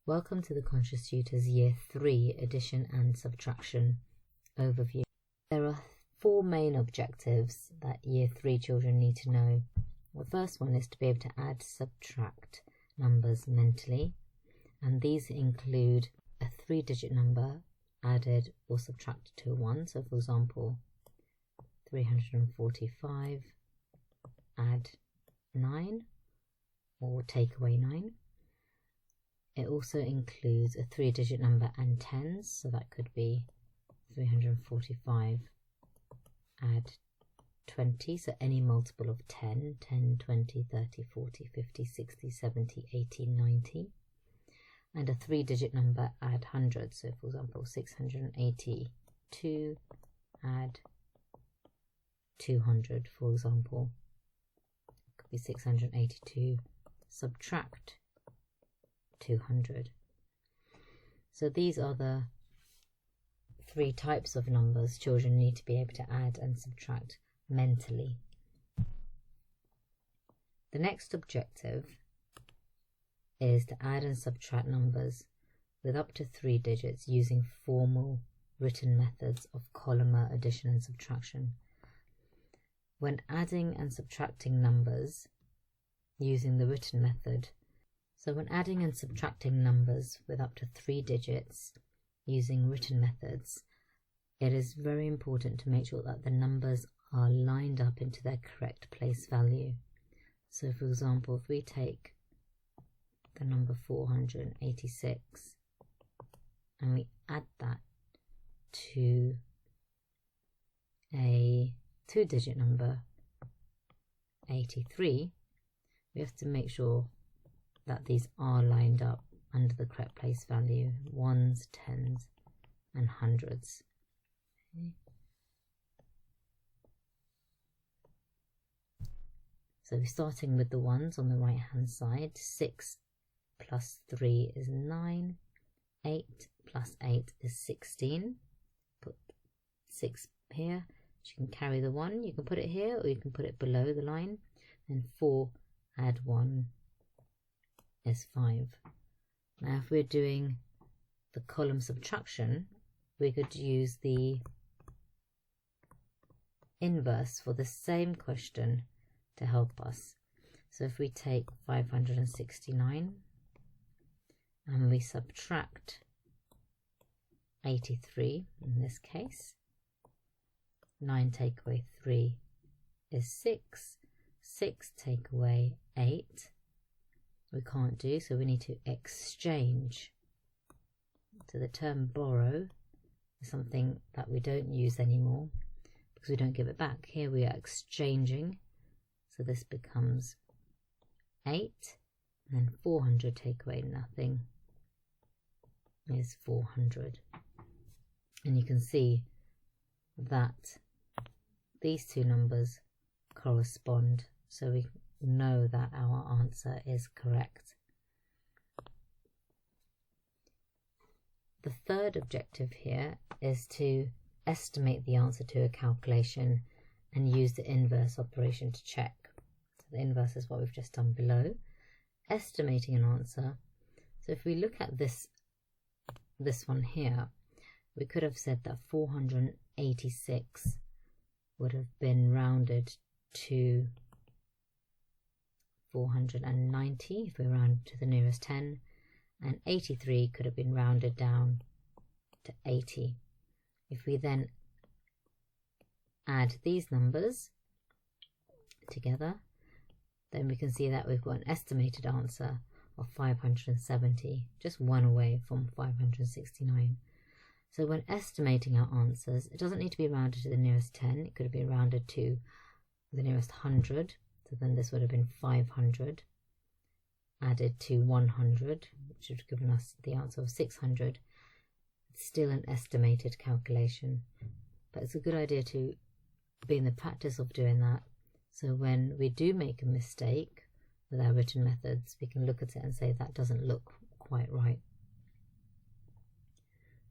Welcome to the Conscious Tutors Year 3 Addition and Subtraction overview. There are 4 main objectives that Year 3 children need to know. The first one is to be able to add, subtract numbers mentally, and these include a 3-digit number added or subtracted to a 1. So for example, 345 add 9 or take away 9. It also includes a 3-digit number and tens, so that could be 345 add 20, so any multiple of 10, 10, 20, 30, 40, 50, 60, 70, 80, 90. And a 3-digit number add 100, so for example 682 add 200, for example. It could be 682 subtract 200. So these are the 3 types of numbers children need to be able to add and subtract mentally. The next objective is to add and subtract numbers with up to 3 digits using formal written methods of columnar addition and subtraction. When adding and subtracting numbers using the written method, so when adding and subtracting numbers with up to 3 digits using written methods, it is very important to make sure that the numbers are lined up into their correct place value. So for example, if we take the number 486 and we add that to a 2-digit number 83, we have to make sure that these are lined up under the correct place value, 1s, 10s and 100s. Okay. So we're starting with the 1s on the right hand side. 6 plus 3 is 9, 8 plus 8 is 16. Put 6 here. You can carry the 1, you can put it here or you can put it below the line. Then 4 add 1 is 5. Now if we're doing the column subtraction, we could use the inverse for the same question to help us. So if we take 569 and we subtract 83 in this case, 9 take away 3 is 6, 6 take away 8 we can't do, so we need to exchange. So the term borrow is something that we don't use anymore because we don't give it back. Here we are exchanging, so this becomes 8, and then 400 take away nothing is 400. And you can see that these 2 numbers correspond, so we know that our answer is correct. The third objective here is to estimate the answer to a calculation and use the inverse operation to check. So the inverse is what we've just done below. Estimating an answer. So if we look at this one here, we could have said that 486 would have been rounded to 490 if we round to the nearest 10, and 83 could have been rounded down to 80. If we then add these numbers together, then we can see that we've got an estimated answer of 570, just 1 away from 569. So when estimating our answers, it doesn't need to be rounded to the nearest 10, it could have been rounded to the nearest 100. So then this would have been 500 added to 100, which would have given us the answer of 600. It's still an estimated calculation, but it's a good idea to be in the practice of doing that. So when we do make a mistake with our written methods, we can look at it and say that doesn't look quite right.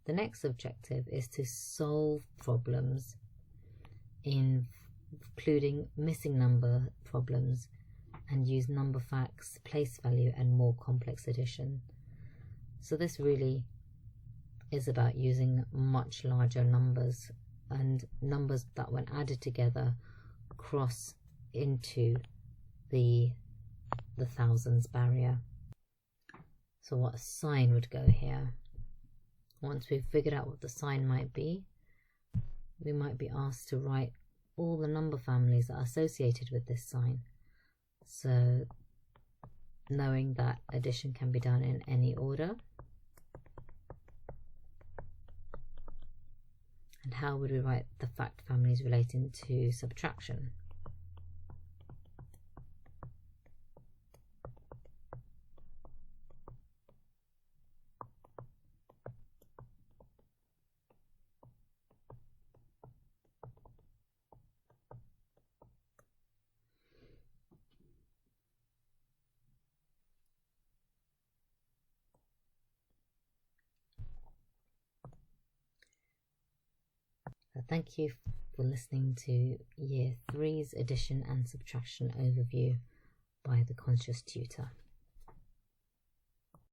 The next objective is to solve problems including missing number problems and use number facts, place value and more complex addition. So this really is about using much larger numbers, and numbers that when added together cross into the thousands barrier. So what sign would go here? Once we've figured out what the sign might be, we might be asked to write all the number families that are associated with this sign. So knowing that addition can be done in any order, and how would we write the fact families relating to subtraction? Thank you for listening to Year 3's Addition and Subtraction Overview by the Conscious Tutor.